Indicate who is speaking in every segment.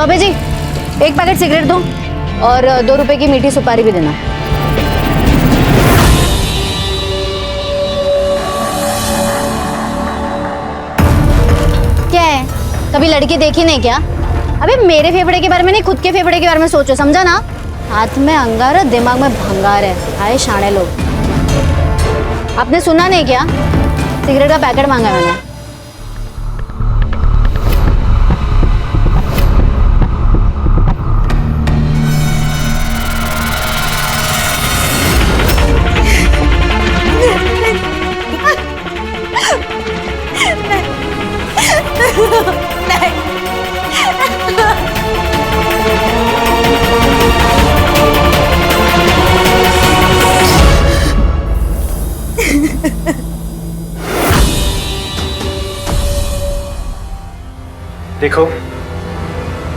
Speaker 1: चौबे जी, एक packet cigarette दो और 2 रुपए की मीठी सुपारी भी देना। क्या है, कभी लड़की देखी नहीं क्या? अबे मेरे फेफड़े के बारे में नहीं, खुद के फेफड़े के बारे में सोचो, समझा ना? हाथ में अंगार है, दिमाग में भंगार है। आए शाणे लोग। आपने सुना नहीं क्या? सिगरेट का पैकेट मांगा मैंने।
Speaker 2: देखो,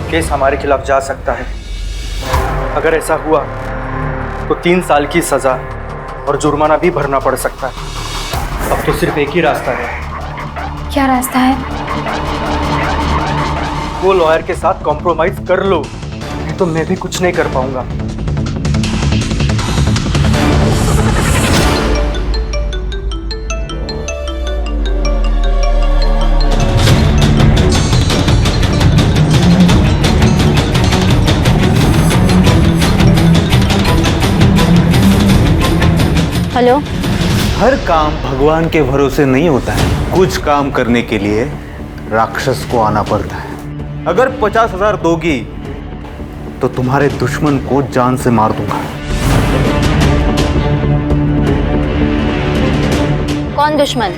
Speaker 2: केस हमारे खिलाफ जा सकता है। अगर ऐसा हुआ तो 3 साल की सजा और जुर्माना भी भरना पड़ सकता है। अब तो सिर्फ एक ही रास्ता है।
Speaker 1: क्या रास्ता है?
Speaker 2: वो लॉयर के साथ कॉम्प्रोमाइज कर लो, नहीं तो मैं भी कुछ नहीं कर पाऊंगा।
Speaker 1: हेलो।
Speaker 3: हर काम भगवान के भरोसे नहीं होता है। कुछ काम करने के लिए राक्षस को आना पड़ता है। अगर 50,000 दोगी तो तुम्हारे दुश्मन को जान से मार दूंगा।
Speaker 1: कौन दुश्मन?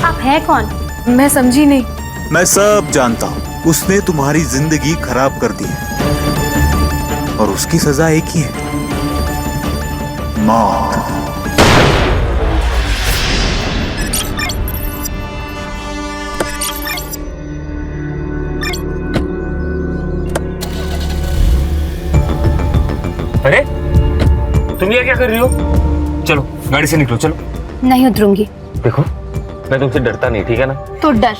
Speaker 1: आप हैं कौन? मैं समझी नहीं।
Speaker 3: मैं सब जानता हूं। उसने तुम्हारी जिंदगी खराब कर दी है और उसकी सजा एक ही है, मौत।
Speaker 4: अरे तुम ये क्या कर रही हो? चलो गाड़ी से निकलो, चलो।
Speaker 1: नहीं उतरूंगी।
Speaker 4: देखो, मैं तुमसे डरता नहीं, ठीक है ना?
Speaker 1: तो डर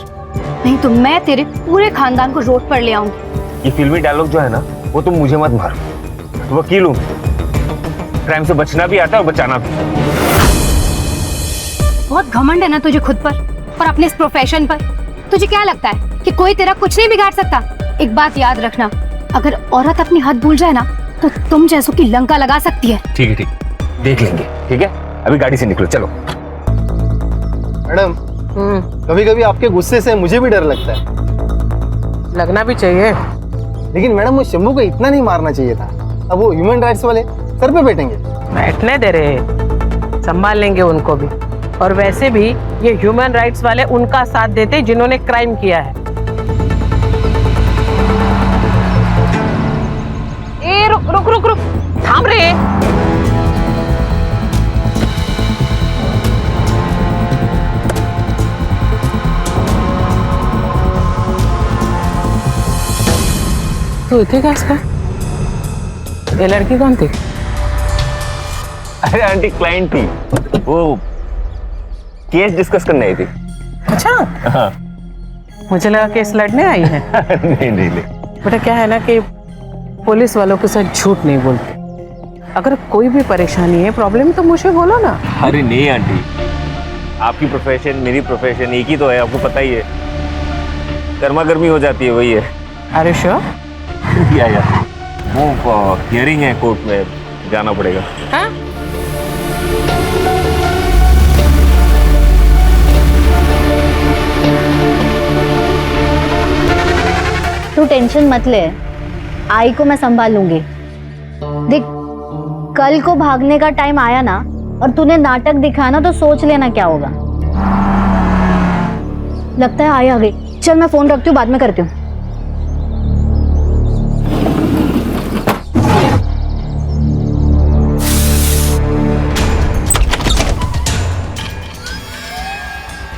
Speaker 1: नहीं तो मैं तेरे पूरे खानदान को रोड पर ले आऊंगी।
Speaker 4: ये फिल्मी डायलॉग जो है ना, वो तुम मुझे मत मारो। तो वकील हूं, क्राइम से बचना भी आता है और बचाना भी।
Speaker 1: बहुत घमंड है ना तुझे खुद पर और अपने इस प्रोफेशन पर। तुझे क्या लगता है कि कोई तेरा कुछ नहीं बिगाड़ सकता? एक बात याद रखना, अगर औरत अपनी हद भूल जाए ना तो तुम जैसों की लंका लगा सकती है।
Speaker 4: ठीक है, ठीक, देख लेंगे। ठीक है, अभी गाड़ी से निकलो, चलो।
Speaker 5: मैडम, कभी कभी आपके गुस्से से मुझे भी डर लगता है।
Speaker 6: लगना भी चाहिए।
Speaker 5: लेकिन मैडम, वो शंभू को इतना नहीं मारना चाहिए था। अब वो ह्यूमन राइट्स वाले सर पे बैठेंगे।
Speaker 6: बैठने दे रहे, संभाल लेंगे उनको भी। और वैसे भी ये ह्यूमन राइट्स वाले उनका साथ देते जिन्होंने क्राइम किया है। ए रुक रुक रुक रुक, थाम रे। तू इतने का इसका? ये लड़की कौन थी?
Speaker 4: अरे आंटी, क्लाइंट थी, वो केस डिस्कस करने आई थी।
Speaker 6: अच्छा,
Speaker 4: हाँ।
Speaker 6: मुझे लगा केस लड़ने आई है।
Speaker 4: नहीं नहीं नहीं।
Speaker 6: बेटा क्या है ना कि पुलिस वालों के साथ झूठ नहीं बोलते। अगर कोई भी परेशानी है, प्रॉब्लम, तो मुझे बोलो ना।
Speaker 4: अरे नहीं आंटी, आपकी प्रोफेशन मेरी प्रोफेशन एक ही तो है, आपको पता ही है। गर्मा गर्मी हो जाती है, वही है।
Speaker 6: अरे श्योर?
Speaker 4: या वो हियरिंग है, कोर्ट में जाना पड़ेगा।
Speaker 6: हाँ?
Speaker 1: तू टेंशन मत ले, आई को मैं संभाल लूंगी। देख, कल को भागने का टाइम आया ना और तूने नाटक दिखाया ना तो सोच लेना क्या होगा। लगता है आई आ गई। चल मैं फोन रखती हूँ, बाद में करती हूँ।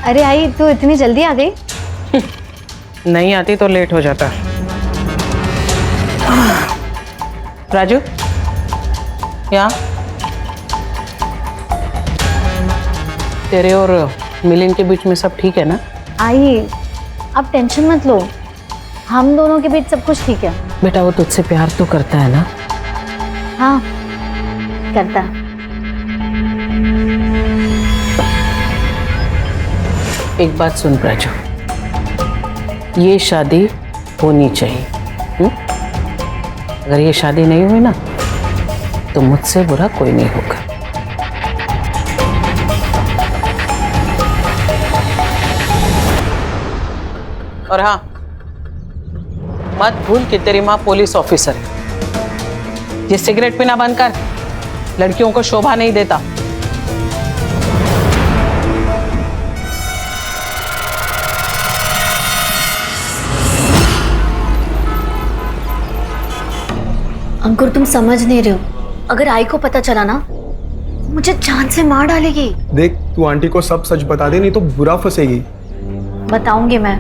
Speaker 1: अरे आई, तू इतनी जल्दी आ गई?
Speaker 6: नहीं आती तो लेट हो जाता। राजू, यहाँ तेरे और मिलिंद के बीच में सब ठीक है ना?
Speaker 1: आई, आप टेंशन मत लो, हम दोनों के बीच सब कुछ ठीक है।
Speaker 6: बेटा वो तुझसे प्यार तो करता है ना?
Speaker 1: हाँ करता।
Speaker 6: एक बात सुन प्राजू, ये शादी होनी चाहिए। अगर ये शादी नहीं हुई ना तो मुझसे बुरा कोई नहीं होगा। और हाँ, मत भूल कि तेरी माँ पुलिस ऑफिसर है। ये सिगरेट पीना बंद कर, लड़कियों को शोभा नहीं देता।
Speaker 1: अंकुर तुम समझ नहीं रहे हो, अगर आई को पता चला ना मुझे जान से मार डालेगी।
Speaker 7: देख तू आंटी को सब सच बता दे, नहीं तो बुरा फंसेगी।
Speaker 1: बताऊंगी मैं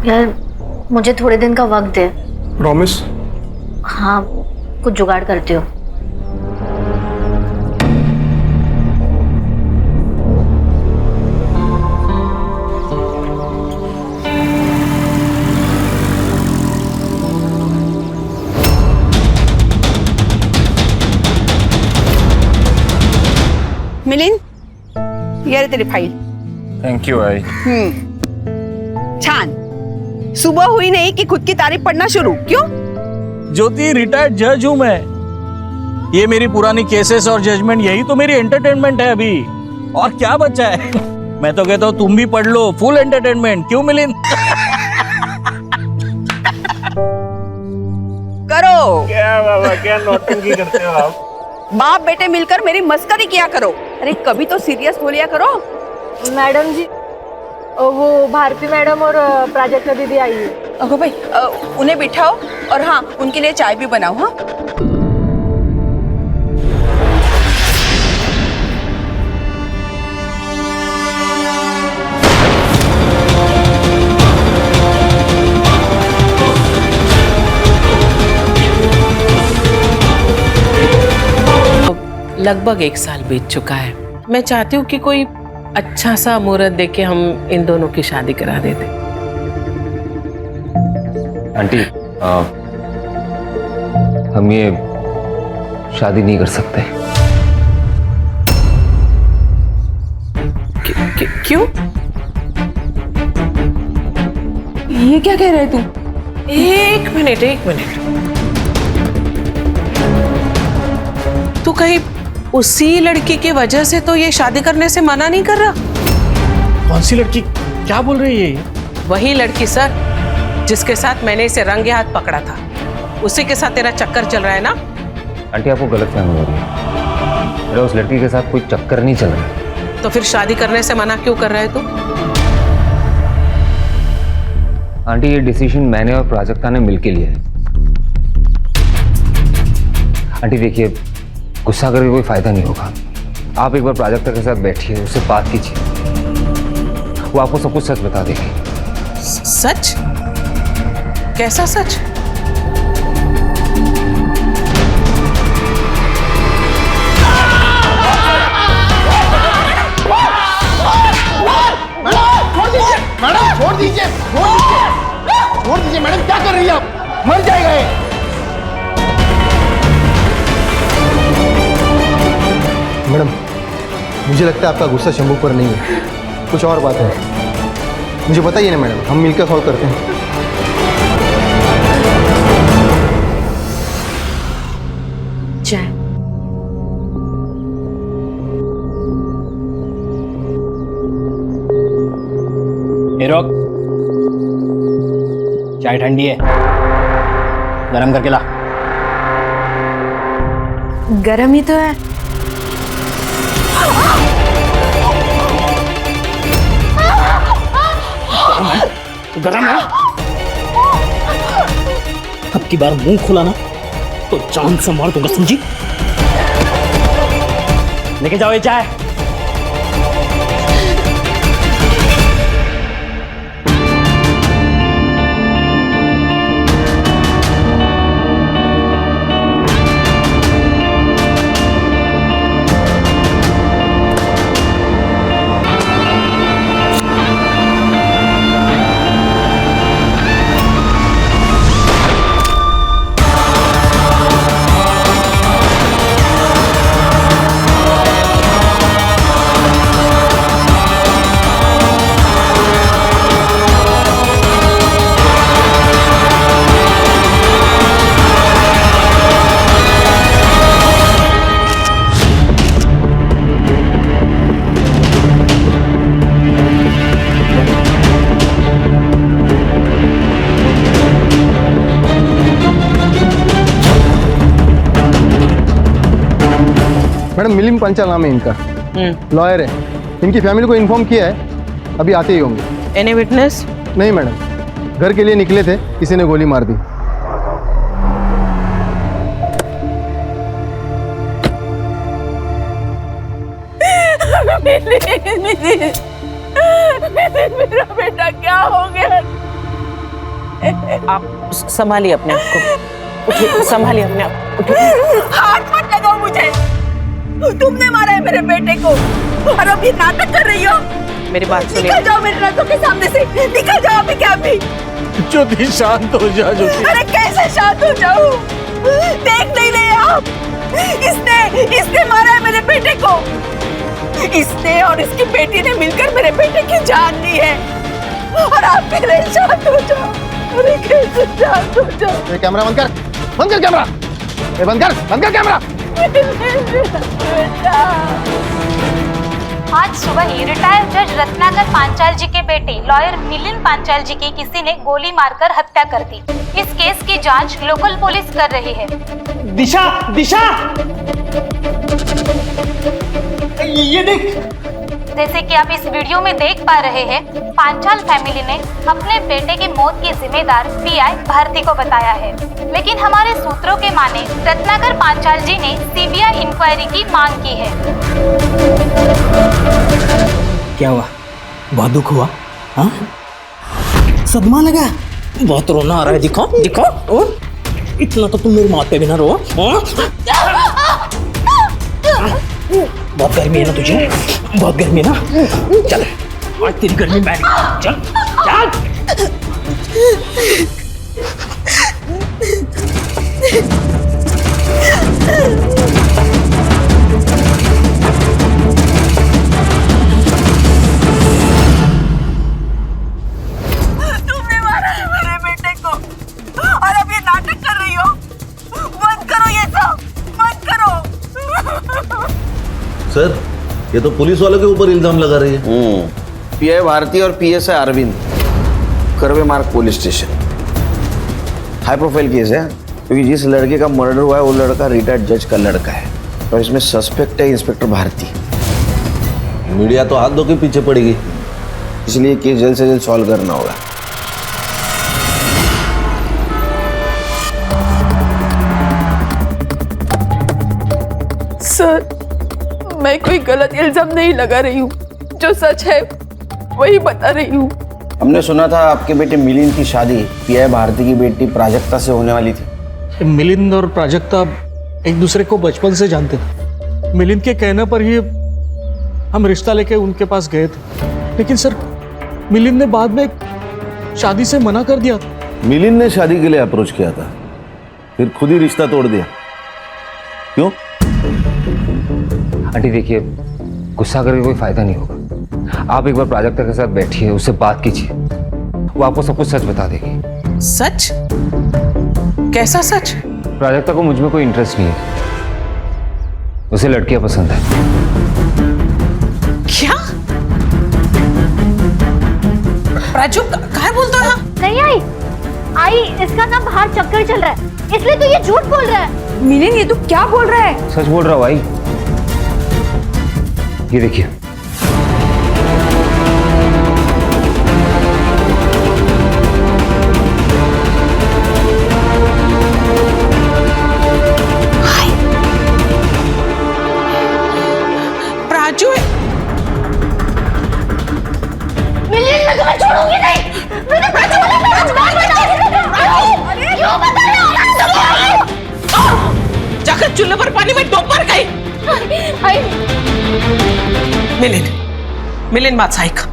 Speaker 1: यार, मुझे थोड़े दिन का वक्त दे।
Speaker 7: प्रॉमिस?
Speaker 1: हाँ कुछ जुगाड़ करती हो।
Speaker 8: मिलिंद, ये रही तेरी फाइल।
Speaker 4: थैंक यू आई।
Speaker 8: छान। सुबह हुई नहीं कि खुद की तारीफ पढ़ना शुरू। क्यों?
Speaker 9: ज्योति, रिटायर्ड जज हूं मैं। ये मेरी पुरानी केसेस और जजमेंट, यही तो मेरी एंटरटेनमेंट है अभी। और क्या बचा है? मैं तो कहता हूँ तुम भी पढ़ लो, फुल एंटरटेनमेंट। क्यों मिलिंद?
Speaker 8: करो।
Speaker 4: क्या बाबा, क्या नौटंकी करते हो आप?
Speaker 8: बाप बेटे मिलकर मेरी मस्करी किया करो। अरे कभी तो सीरियस हो लिया करो।
Speaker 10: मैडम जी, वो भारती मैडम और प्राजक्ता दीदी आई है।
Speaker 8: अगो भाई, उन्हें बिठाओ और हाँ उनके लिए चाय भी बनाओ। हाँ
Speaker 6: लगभग 1 साल बीत चुका है। मैं चाहती हूँ कि कोई अच्छा सा मुहूर्त देके हम इन दोनों की शादी करा देते।
Speaker 11: आंटी, हम ये शादी नहीं कर सकते।
Speaker 6: क्यों?
Speaker 8: ये क्या कह रहे तू?
Speaker 6: एक मिनट। तू कहीं उसी लड़की की वजह से तो ये शादी करने से मना नहीं कर रहा?
Speaker 9: कौन सी लड़की? क्या बोल रही है ये?
Speaker 6: वही लड़की सर, जिसके साथ मैंने इसे रंगे हाथ पकड़ा था। उसी के साथ तेरा चक्कर चल रहा है ना?
Speaker 11: आंटी, आपको गलतफहमी हो रही है। मेरा उस लड़की के साथ कोई चक्कर नहीं चल रहा है।
Speaker 6: तो फिर शादी करने से मना क्यों कर रहा है तू?
Speaker 11: आंटी, ये डिसीजन मैंने और प्राजक्ता ने मिलके लिया है। आंटी देखिए, गुस्सा करके कोई फायदा नहीं होगा। आप एक बार प्राजक्ता के साथ बैठिए, उससे बात कीजिए, वो आपको सब कुछ सच बता देगी।
Speaker 6: सच? कैसा सच?
Speaker 5: मैडम छोड़ दीजिए, छोड़ दीजिए मैडम, क्या कर रही है आप? मर जाएगा ये। मैडम, मुझे लगता है आपका गुस्सा शंभू पर नहीं है, कुछ और बात है। मुझे बताइए ना मैडम, हम मिलकर सॉल्व करते हैं।
Speaker 1: चाय।
Speaker 9: रोक, चाय ठंडी है, गरम करके ला।
Speaker 10: गरम ही तो है।
Speaker 9: गरम है? अब की बार मुंह खुला ना तो जान से मार दूंगा, समझी? लेके जाओ ये चाय।
Speaker 5: मैडम मिलिंद पंचाल नाम है इनका, लॉयर है। इनकी फैमिली को इन्फॉर्म किया है, अभी आते ही होंगे।
Speaker 6: Any witness?
Speaker 5: नहीं मैडम, घर के लिए निकले थे, किसी ने गोली मार दी।
Speaker 8: मेरा बेटा क्या हो गया?
Speaker 6: आप संभालिए अपने आप को, उठिए, संभालिए अपने आप को, उठिए।
Speaker 8: हाथ मत लगाओ मुझे, तुमने मारा है मेरे बेटे को और अब ये नाटक कर रही हो।
Speaker 6: मेरी बात सुनिए।
Speaker 8: निकल जाओ मेरे नजरों के सामने से, निकल जाओ अभी क्या अभी।
Speaker 9: ज्योति शांत हो जा ज्योति।
Speaker 8: अरे कैसे शांत हो जाऊं? देख नहीं रहे आप? इसने मारा है मेरे बेटे को। इसने और इसकी बेटी ने मिलकर मेरे बेटे की जान ली है और आप कह रहे हैं शांत हो जाओ। अरे कैसे शांत हो जाओ?
Speaker 5: कैमरा बंद कर, बंद कर कैमरा, बंद कर कैमरा।
Speaker 1: आज सुबह ही रिटायर्ड जज रत्नाकर पांचाल जी के बेटे लॉयर मिलिंद पांचाल जी की किसी ने गोली मारकर हत्या कर दी। इस केस की जांच लोकल पुलिस कर रही है।
Speaker 2: दिशा, दिशा, ये देख।
Speaker 1: जैसे कि आप इस वीडियो में देख पा रहे हैं, पांचाल फैमिली ने अपने बेटे की मौत की जिम्मेदार पीआई भारती को बताया है, लेकिन हमारे सूत्रों के माने रत्नाकर पांचाल जी ने सीबीआई इंक्वायरी की मांग की है।
Speaker 12: क्या हुआ? बहुत दुख हुआ? हाँ, सदमा लगा? बहुत रोना आ रहा है, दिखो दिखो। और इतना तो तुम मेरी मौत पे भी ना रो। बहुत गर्मी है ना तुझे? बहुत गर्मी है ना? चल आज तेरी गर्मी बैठ गई। चल चल।
Speaker 8: तुमने मारा है मेरे बेटे को और अब ये नाटक कर रही हो। बंद करो ये सब, बंद करो।
Speaker 13: सर, ये तो पुलिस वालों के ऊपर इल्जाम लगा रही है।
Speaker 14: पीआई भारती और पीएसआई अरविंद, करवे मार्ग police station. High profile case है क्योंकि जिस लड़के का मर्डर हुआ है वो लड़का रिटायर्ड जज का लड़का है और इसमें सस्पेक्ट है इंस्पेक्टर भारती।
Speaker 13: मीडिया तो हाथ धो के पीछे पड़ेगी,
Speaker 14: इसलिए केस जल्द से जल्द सॉल्व करना होगा।
Speaker 8: सर, मैं कोई गलत इल्जाम नहीं लगा रही हूँ, जो सच है वही बता रही हूँ।
Speaker 14: हमने सुना था आपके बेटे मिलिंद की शादी पीआई भारती की बेटी प्राजक्ता से होने वाली थी।
Speaker 9: मिलिंद और प्राजक्ता एक दूसरे को बचपन से जानते थे। मिलिंद के कहने पर ही हम रिश्ता लेके उनके पास गए थे, लेकिन सर मिलिंद ने बाद में शादी से मना कर दिया था।
Speaker 13: मिलिंद ने शादी के लिए अप्रोच किया था, फिर खुद ही रिश्ता तोड़ दिया। क्यों?
Speaker 11: आंटी देखिए, गुस्सा करके कोई फायदा नहीं होगा। आप एक बार प्राजक्ता के साथ बैठिए, उससे बात कीजिए, वो आपको सब कुछ सच बता देगी।
Speaker 6: सच? कैसा सच?
Speaker 11: प्राजक्ता को मुझ में कोई इंटरेस्ट नहीं है, उसे लड़कियां पसंद है।
Speaker 6: क्या? प्राजू क्या बोलता है?
Speaker 1: नहीं आई, इसका ना बाहर चक्कर चल रहा है, इसलिए तो ये झूठ बोल रहा है।
Speaker 10: मिलिंद, ये तू क्या बोल रहा है?
Speaker 11: सच बोल रहा हूँ भाई, ये देखिए।
Speaker 6: प्राजू
Speaker 1: मिलिंद, मैं तुम्हें छोड़ूंगी नहीं। मैंने प्राजू वाला बात बताई। क्यों बताया?
Speaker 6: जाकर चूल्हे पर पानी में डूब मर गई। मिलिंद बात सही का।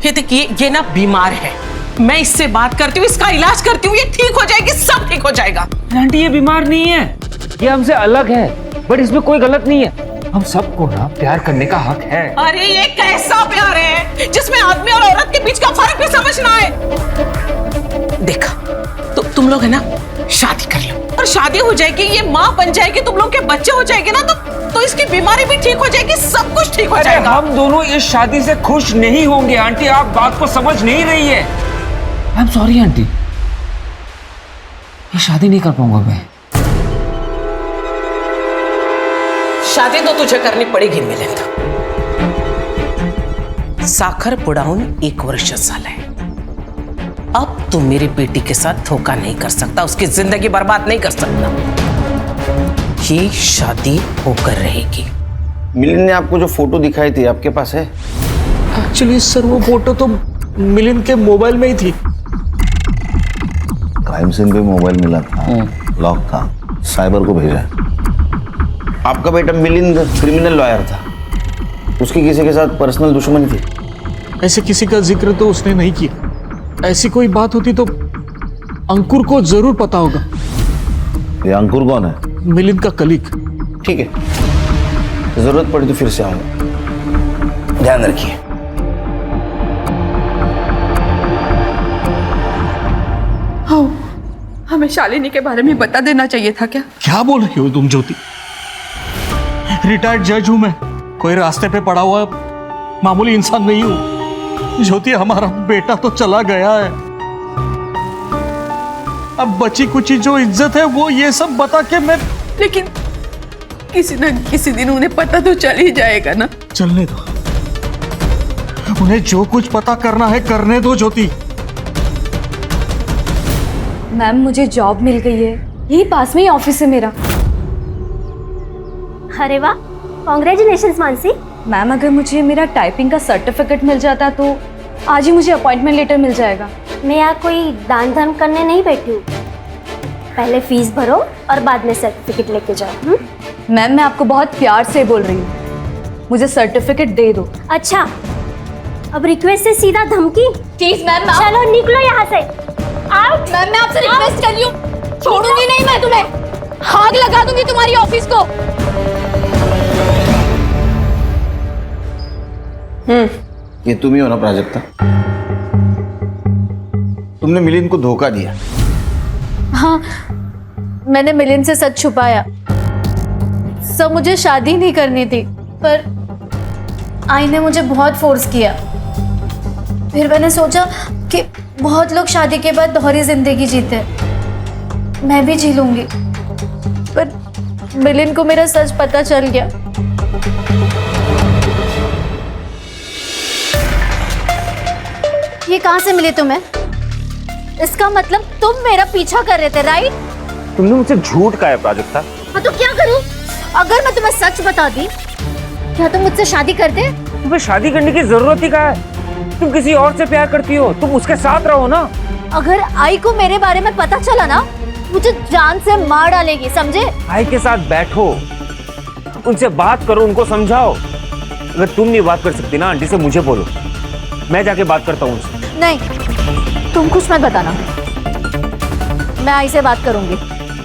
Speaker 6: ये देखिए, ये ना बीमार है, मैं इससे बात करती हूँ, इसका इलाज करती हूँ, ये ठीक हो जाएगी, सब ठीक हो जाएगा।
Speaker 11: आंटी ये बीमार नहीं है, ये हमसे अलग है, बट इसमें कोई गलत नहीं है। हम सबको ना प्यार करने का हक है।
Speaker 6: अरे ये कैसा प्यार है जिसमें आदमी और औरत के बीच का फर्क भी समझना है। देखा तो तुम लोग है ना, शादी कर लो और शादी हो जाएगी, ये माँ बन जाएगी, तुम लोग के बच्चे हो जाएंगे ना, तो इसकी बीमारी भी ठीक हो जाएगी, सब कुछ ठीक हो जाएगा।
Speaker 11: हम दोनों इस शादी से खुश नहीं होंगे आंटी, आप बात को समझ नहीं रही है। आई एम सॉरी आंटी, ये शादी नहीं कर पाऊंगा मैं।
Speaker 6: शादी तो तुझे करनी पडेगी मिलिंद. साखरपुडाहून 1 वर्ष झालंय. अब तू मेरी बेटी के साथ धोखा नहीं कर सकता, उसकी जिंदगी बर्बाद नहीं कर सकता. ये शादी होकर रहेगी.
Speaker 14: मिलिंद ने आपको जो फोटो दिखाई थी आपके पास है?
Speaker 12: एक्चुअली सर वो फोटो तो मिलिंद के मोबाइल में ही थी.
Speaker 13: क्राइम सीन पे मोबाइल मिला था, लॉक था, साइबर को भेजा है.
Speaker 14: आपका बेटा मिलिंद क्रिमिनल लॉयर था, उसकी किसी के साथ पर्सनल दुश्मनी थी?
Speaker 12: ऐसे किसी का जिक्र तो उसने नहीं किया. ऐसी कोई बात होती तो अंकुर को जरूर पता होगा.
Speaker 13: ये अंकुर कौन है?
Speaker 12: मिलिंद का कलीग.
Speaker 14: ठीक है, जरूरत पड़ी तो फिर से आऊंगा. ध्यान रखिए.
Speaker 8: हमें शालिनी के बारे में बता देना चाहिए था क्या?
Speaker 12: क्या बोल रही हो तुम ज्योति? रिटायर्ड जज हूं मैं, कोई रास्ते पे पड़ा हुआ मामूली इंसान नहीं हूं. ज्योति हमारा बेटा तो चला गया है, अब बची कुची जो इज्जत है वो ये सब बता के मैं.
Speaker 8: लेकिन किसी न किसी दिन उन्हें पता तो चल ही जाएगा ना.
Speaker 12: चलने दो, उन्हें जो कुछ पता करना है करने दो ज्योति.
Speaker 10: मैम मुझे जॉब मिल गई है, यही पास में ही ऑफिस है मेरा.
Speaker 1: अरे वाह, कॉन्ग्रेचुलेशंस मानसी.
Speaker 10: मैम अगर मुझे मेरा टाइपिंग का सर्टिफिकेट मिल जाता तो आज ही मुझे अपॉइंटमेंट लेटर मिल जाएगा.
Speaker 1: मैं यहाँ कोई दान धर्म करने नहीं बैठी हूँ. पहले फीस भरो और बाद में सर्टिफिकेट लेके जाओ.
Speaker 10: मैम मैं आपको बहुत प्यार से बोल रही हूँ, मुझे सर्टिफिकेट दे दो.
Speaker 1: अच्छा, अब रिक्वेस्ट से सीधा धमकी?
Speaker 10: Please ma'am.
Speaker 1: चलो निकलो यहाँ से. आउट.
Speaker 10: मैम मैं आपसे रिक्वेस्ट कर रही हूँ, छोड़ूंगी नहीं मैं तुम्हें. आग लगा दूंगी तुम्हारी ऑफिस को.
Speaker 14: ये तुम ही हो ना प्राजक्ता? तुमने मिलिंद को धोखा दिया.
Speaker 1: हाँ, मैंने मिलिंद से सच छुपाया. सब मुझे शादी नहीं करनी थी, पर आई ने मुझे बहुत फोर्स किया. फिर मैंने सोचा कि बहुत लोग शादी के बाद दोहरी जिंदगी जीते, मैं भी जी लूंगी. पर मिलिंद को मेरा सच पता चल गया. ये कहाँ से मिले तुम्हें? इसका मतलब तुम मेरा पीछा कर रहे थे, राइट?
Speaker 4: तुमने मुझसे झूठ कहा है प्राजक्ता.
Speaker 1: हाँ तो क्या करूं? अगर मैं तुम्हें सच बता दी, क्या तुम मुझसे शादी करते?
Speaker 4: तुम्हें शादी करने की जरूरत ही कहाँ है? तुम किसी और से प्यार करती हो, तुम उसके साथ रहो ना.
Speaker 1: अगर आई को मेरे बारे में पता चला ना, मुझे जान से मार डालेगी, समझे?
Speaker 4: आई के साथ बैठो, उनसे बात करो, उनको समझाओ. अगर तुम नहीं बात कर सकती ना, आंटी से मुझे बोलो, मैं जाके बात करता हूँ उनसे.
Speaker 1: नहीं, तुम कुछ मत बताना, मैं आई से बात करूंगी,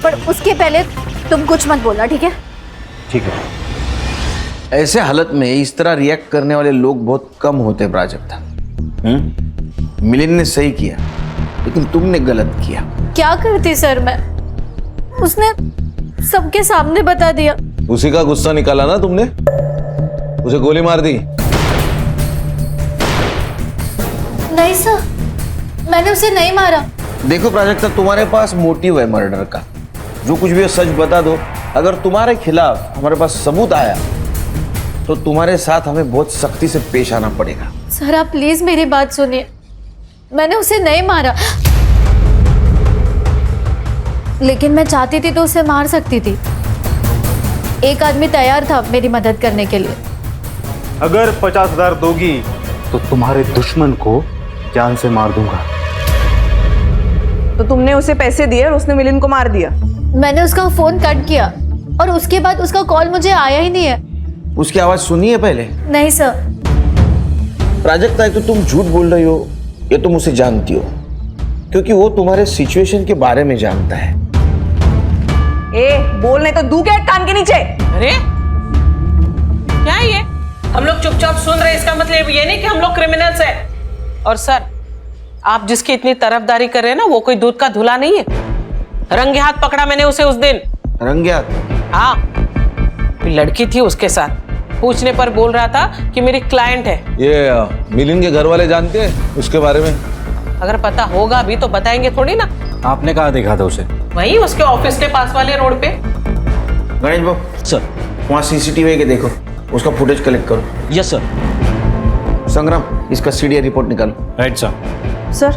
Speaker 1: पर उसके पहले तुम कुछ मत बोलना, ठीक है?
Speaker 4: ठीक है.
Speaker 14: ऐसे हालत में इस तरह रिएक्ट करने वाले लोग बहुत कम होते हैं प्राजक्ता. मिलिंद ने सही किया, लेकिन तुमने गलत किया.
Speaker 1: क्या करती सर मैं? उसने सबके सामने बता दिया.
Speaker 13: उसी का गुस्सा निकाला ना तुमने, उसे गोली मार दी.
Speaker 1: नहीं सर, मैंने उसे नहीं मारा.
Speaker 14: देखो प्राजक्ता, तुम्हारे पास मोटिव है मर्डर का. जो कुछ भी है सच बता दो. अगर तुम्हारे खिलाफ हमारे पास सबूत आया तो तुम्हारे साथ हमें बहुत सख्ती से पेश आना पड़ेगा.
Speaker 1: सर आप प्लीज मेरी बात सुनिए, मैंने उसे नहीं मारा, लेकिन मैं चाहती थी तो उसे मार सकती थी. एक आदमी तैयार था मेरी मदद करने के लिए.
Speaker 3: अगर 50,000 दोगी तो तुम्हारे दुश्मन को जान से मार दूंगा.
Speaker 10: तो तुमने उसे पैसे दिए और उसने मिलिंद को मार दिया?
Speaker 1: मैंने उसका फोन कट किया और उसके बाद उसका कॉल मुझे आया ही नहीं है.
Speaker 14: उसकी आवाज सुनी है पहले?
Speaker 1: नहीं सर.
Speaker 14: प्राजक्ता, तो तुम झूठ बोल रही हो, ये तुम उसे जानती हो, क्योंकि वो तुम्हारे सिचुएशन के बारे में जानता है.
Speaker 10: ए, बोलने तो दू के कान के नीचे.
Speaker 6: अरे क्या है ये? हम लोग चुपचाप सुन रहे, इसका मतलब ये नहीं कि हम लोग क्रिमिनल्स हैं. और सर, आप जिसकी इतनी तरफदारी कर रहे हैं ना, वो कोई दूध का धुला नहीं है. रंगे हाथ पकड़ा मैंने उसे उस दिन.
Speaker 14: रंगे हाथ?
Speaker 6: हाँ, लड़की थी उसके साथ, पूछने पर बोल रहा था कि मेरी क्लाइंट है.
Speaker 13: ये मिलिंद के घर वाले जानते हैं उसके बारे में?
Speaker 6: अगर पता होगा भी तो बताएंगे थोड़ी ना.
Speaker 3: आपने कहाँ देखा था उसे?
Speaker 6: वहीं उसके ऑफिस के पास वाले रोड पे.
Speaker 14: गणेश बाबू
Speaker 12: सर,
Speaker 14: वहाँ सीसीटीवी के देखो, उसका फुटेज कलेक्ट करो।
Speaker 9: Yes sir.
Speaker 14: संग्राम, इसका सीडीआर रिपोर्ट निकालो।
Speaker 9: Right sir.
Speaker 10: सर,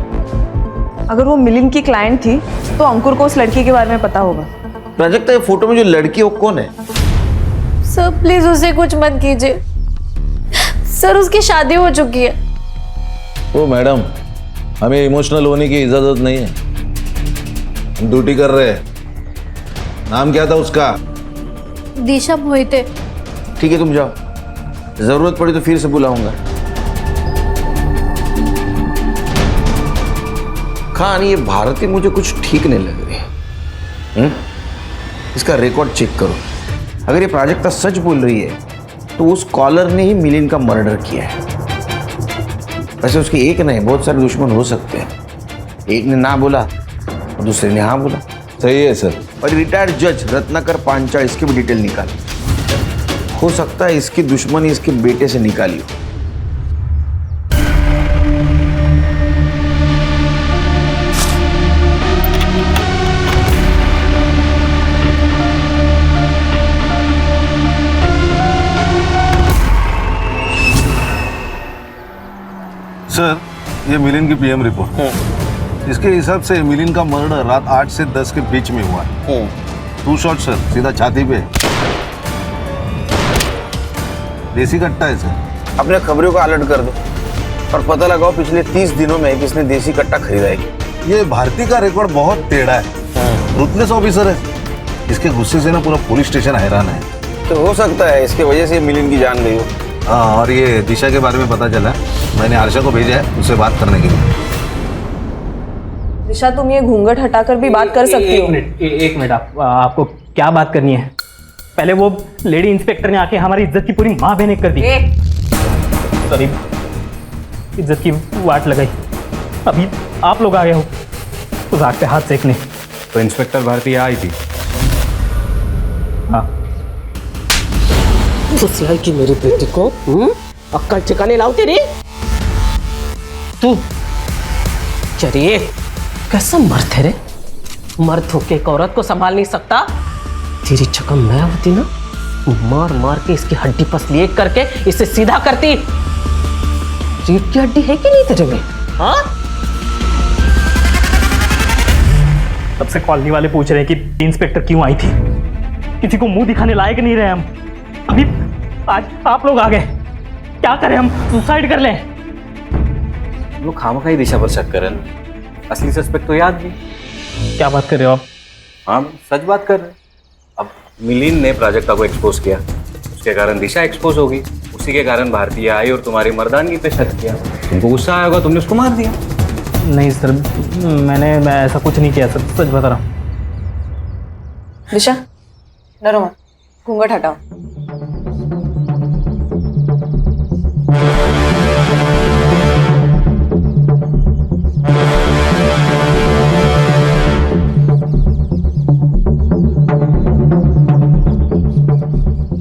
Speaker 10: अगर वो मिलिंद की क्लाइंट थी तो अंकुर को उस लड़की के बारे में पता होगा।
Speaker 14: प्राजक्ता, ये फोटो में जो लड़की है वो कौन है?
Speaker 1: सर प्लीज उसे कुछ मत कीजिए सर, उसकी शादी हो चुकी है।
Speaker 13: ओ मैडम, हमें इमोशनल होने की इजाजत नहीं है, हम ड्यूटी कर रहे हैं। नाम क्या था उसका?
Speaker 1: दिशा मोहिते।
Speaker 14: ठीक है, तुम जाओ, जरूरत पड़ी तो फिर से बुलाऊंगा। खान, ये भारती मुझे कुछ ठीक नहीं लग रही। इसका रिकॉर्ड चेक करो, अगर ये प्राजक्ता सच बोल रही है तो उस कॉलर ने ही मिलिंद का मर्डर किया है। वैसे उसके एक नहीं, बहुत सारे दुश्मन हो सकते हैं। एक ने ना बोला और दूसरे ने हाँ बोला।
Speaker 13: सही है सर।
Speaker 14: और रिटायर्ड जज रत्नाकर पांचाल, इसकी भी डिटेल निकाली। हो सकता है इसकी दुश्मनी इसके बेटे से निकाली हो।
Speaker 13: सर, ये मिलिंद की पीएम रिपोर्ट। इसके हिसाब से मिलिंद का मर्डर रात 8 से 10 के बीच में हुआ। 2 शॉट सर, सीधा छाती पे। देसी कट्टा है सर।
Speaker 14: अपने खबरों को अलर्ट कर दो और पता लगाओ पिछले 30 दिनों में किसने देसी कट्टा खरीदा है।
Speaker 13: ये भारती का रिकॉर्ड बहुत टेढ़ा है, रुतलेस ऑफिसर है। इसके गुस्से से ना पूरा पुलिस स्टेशन हैरान है।
Speaker 14: तो हो सकता है इसके वजह से मिलिंद की जान गई हो।
Speaker 13: हाँ, और ये दिशा के बारे में पता चला, मैंने आरशा को भेजा है उससे बात करने के लिए।
Speaker 10: दिशा, तुम ये घूंघट हटाकर भी बात कर सकती हो।
Speaker 9: एक मिनट, आपको क्या बात करनी है? पहले वो लेडी इंस्पेक्टर ने आके हमारी इज्जत की पूरी माँ बहन कर दी। सॉरी, इज्जत की वाट लगाई। अभी आप लोग आ गए हो उस आग पे हाथ सेकने।
Speaker 11: तो इंस्पेक्टर भारती आई थी?
Speaker 9: हाँ।
Speaker 6: खुशियाल की मेरी बेटी को अक्कल ठिकाने लाओ तेरी। तू चलिए, कैसा मर्द है रे? मर्द होके एक औरत को संभाल नहीं सकता। तेरी जगह मैं होती ना, मार मार के इसकी हड्डी पसली एक करके इसे सीधा करती। रीढ़ की हड्डी है कि नहीं तेरे में? हाँ,
Speaker 9: सबसे कॉलोनी वाले पूछ रहे हैं कि इंस्पेक्टर क्यों आई थी। किसी को मुंह दिखाने लायक नहीं रहे हम। अभी आज आप लोग आ गए, क्या करें हम? सुसाइड कर लें?
Speaker 11: लोग खामखा ही दिशा पर शक कर रहे हैं, असली सस्पेक्ट तो याद नहीं।
Speaker 9: क्या बात कर रहे हो आप?
Speaker 11: हाँ, सच बात कर रहे हैं। अब मिलिंद ने प्राजक्ता को एक्सपोज किया, उसके कारण दिशा एक्सपोज होगी, उसी के कारण भारतीय आई और तुम्हारी मर्दानगी पे शक किया। तुमको गुस्सा आया होगा, तुमने उसको मार दिया।
Speaker 9: नहीं सर, मैं ऐसा कुछ नहीं किया सर, सच बता रहा हूँ।
Speaker 10: दिशा, डरो मत, घूंघट हटाओ।